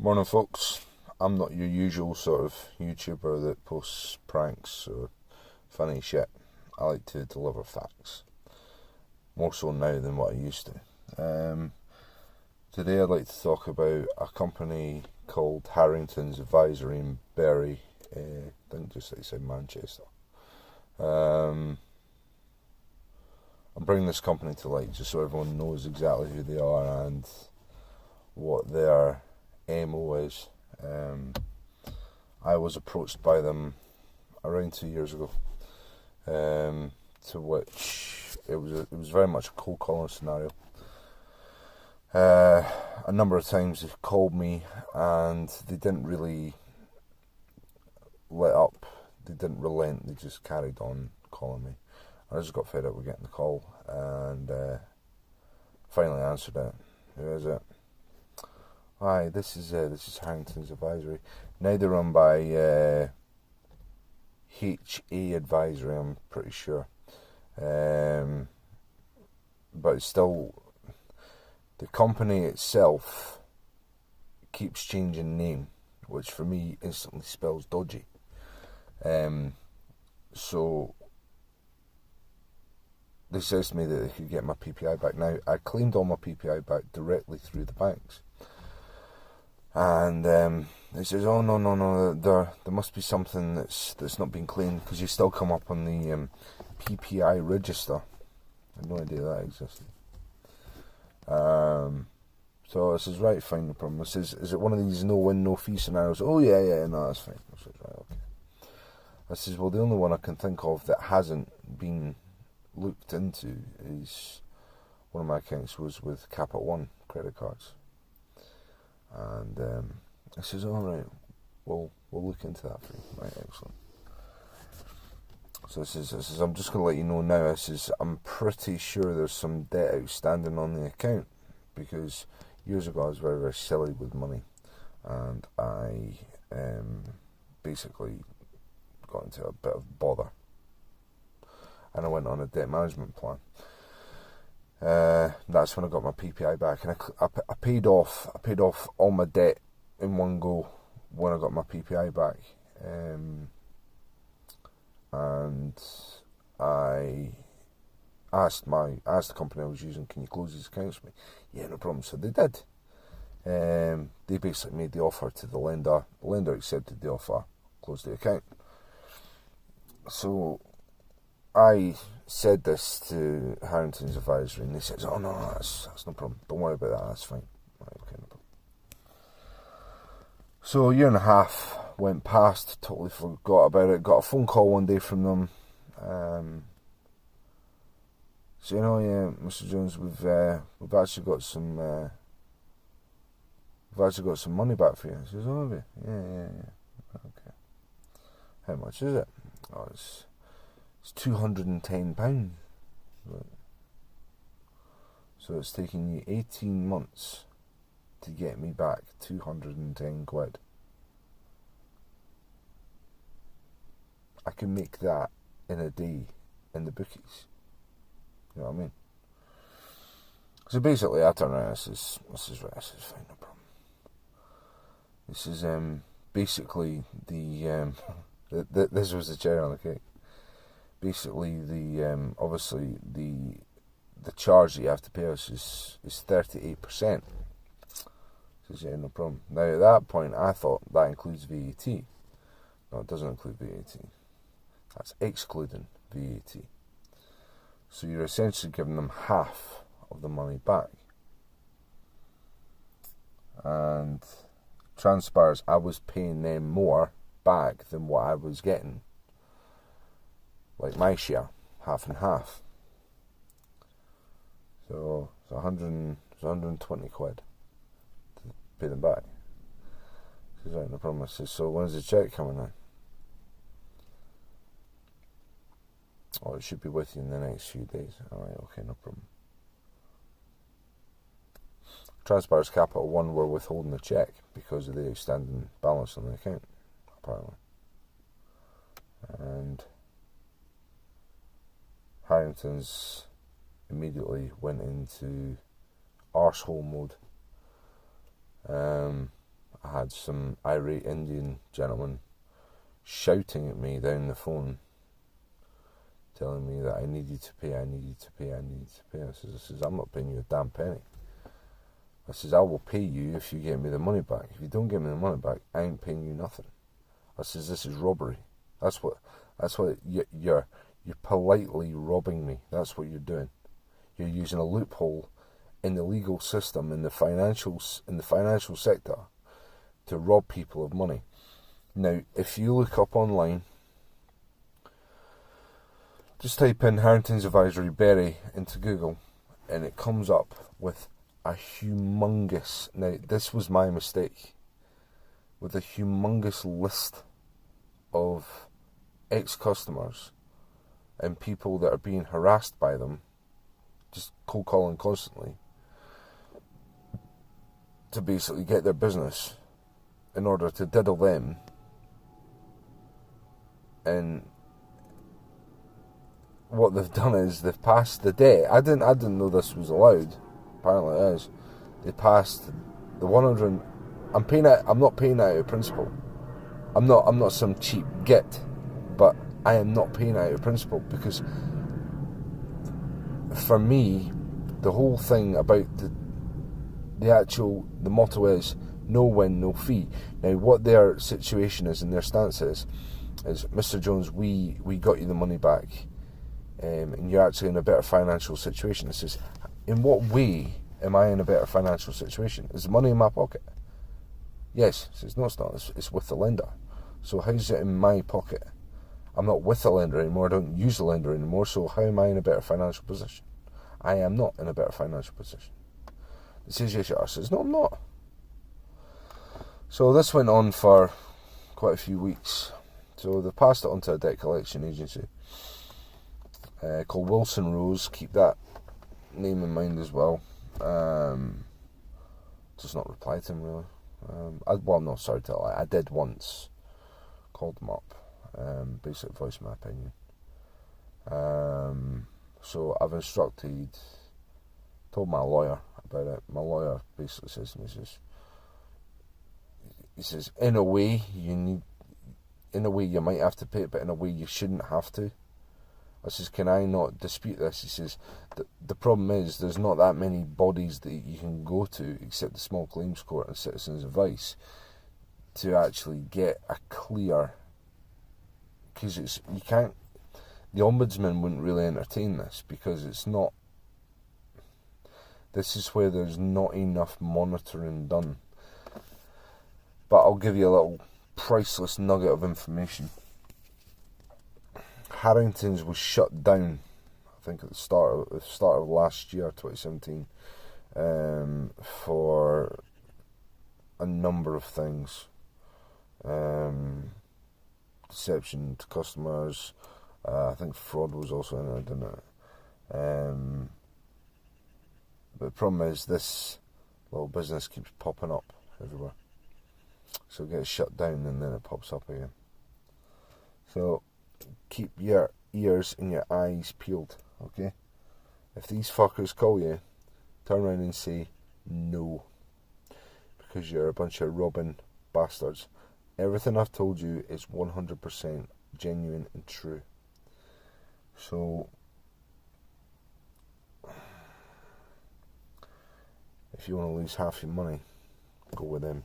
Morning, folks. I'm not your usual sort of YouTuber that posts pranks or funny shit. I like to deliver facts, more so now than what I used to. Today I'd like to talk about a company called Harringtons Advisory in Bury, I think just outside Manchester. I'm bringing this company to light just so everyone knows exactly who they are and what their MO is. I was approached by them around 2 years ago, to which it was very much a cold calling scenario. A number of times they called me and they didn't really let up. They didn't relent. They just carried on calling me. I just got fed up with getting the call and finally answered it. Who is it? Hi, this is Harrington's Advisory. Now they're run by HA Advisory, I'm pretty sure. But it's still, the company itself keeps changing name, which for me instantly spells dodgy. So they says to me that they could get my PPI back. Now, I claimed all my PPI back directly through the banks. And it says, oh no, there must be something that's not been claimed because you still come up on the PPI register. I had no idea that existed. So it says, right, fine, no problem. It says, is it one of these no win, no fee scenarios? Oh yeah, no, that's fine. I says, right, okay. I says, well, the only one I can think of that hasn't been looked into is one of my accounts was with Capital One credit cards. And I says, all right, we'll look into that for you. Right, excellent. So I says, I'm just going to let you know now. I says, I'm pretty sure there's some debt outstanding on the account because years ago I was very, very silly with money, and I basically got into a bit of bother, and I went on a debt management plan. That's when I got my PPI back, and I paid off all my debt in one go when I got my PPI back, and I asked the company I was using, can you close these accounts for me? Yeah, no problem. So they did. They basically made the offer to the lender. The lender accepted the offer, closed the account. So I said this to Harrington's Advisory, and they said, oh no, that's no problem. Don't worry about that, that's fine. Right, okay, no problem. So a year and a half went past, totally forgot about it. Got a phone call one day from them, saying, oh yeah, Mr. Jones, we've actually got some money back for you. I says, oh, have you? Yeah. Okay. How much is it? Oh, it's £210. Right. So it's taken you 18 months to get me back 210 quid. I can make that in a day in the bookies. You know what I mean? So basically I turned around and I says, fine, no problem. This is basically this was the cherry on the cake. Basically, obviously the charge that you have to pay us is 38%. Says, yeah, no problem. Now at that point, I thought that includes VAT. No, it doesn't include VAT. That's excluding VAT. So you're essentially giving them half of the money back. And transpires, I was paying them more back than what I was getting. Like my share, half and half. So it's 120 quid to pay them back. Says, right, no problem. I says, so when's the cheque coming in? Oh, it should be with you in the next few days. Alright, okay, no problem. Transpires Capital One were withholding the cheque because of the outstanding balance on the account, apparently. And Harrington's immediately went into arsehole mode. I had some irate Indian gentleman shouting at me down the phone, telling me that I needed to pay. I says, I'm not paying you a damn penny. I says, I will pay you if you get me the money back. If you don't get me the money back, I ain't paying you nothing. I says, this is robbery. That's what you're politely robbing me. That's what you're doing. You're using a loophole in the legal system, in the financial sector, to rob people of money. Now, if you look up online, just type in Harrington's Advisory Berry into Google, and it comes up with a humongous, now this was my mistake, with a humongous list of ex-customers and people that are being harassed by them, just cold calling constantly, to basically get their business in order to diddle them. And what they've done is they've passed the debt. I didn't know this was allowed. Apparently it is. They passed the 100. I'm not paying out of principle. I'm not some cheap git, but I am not paying out of principle, because for me, the whole thing about the motto is no win, no fee. Now, what their situation is and their stance is Mr. Jones, we got you the money back, and you're actually in a better financial situation. It says, in what way am I in a better financial situation? Is the money in my pocket? Yes. It says, no, it's not. It's with the lender. So how's it in my pocket? I'm not with the lender anymore. I don't use the lender anymore. So how am I in a better financial position? I am not in a better financial position. It says, yes, you are. It says, no, I'm not. So this went on for quite a few weeks. So they passed it on to a debt collection agency called Wilson Rose. Keep that name in mind as well. Just not reply to him really. I did once. Called them up. Basically voiced my opinion. So I've told my lawyer about it. My lawyer basically says to me, he says, in a way you might have to pay it, but in a way you shouldn't have to. I says, can I not dispute this? He says, the problem is there's not that many bodies that you can go to except the Small Claims Court and Citizens Advice to actually get a clear, because the Ombudsman wouldn't really entertain this, because this is where there's not enough monitoring done. But I'll give you a little priceless nugget of information. Harringtons was shut down, I think at the start of last year, 2017, for a number of things. Deception to customers. I think fraud was also in there, didn't it? But the problem is this little business keeps popping up everywhere. So it gets shut down and then it pops up again. So keep your ears and your eyes peeled, okay? If these fuckers call you, turn around and say no, because you're a bunch of robbing bastards. Everything I've told you is 100% genuine and true. So if you want to lose half your money, go with them.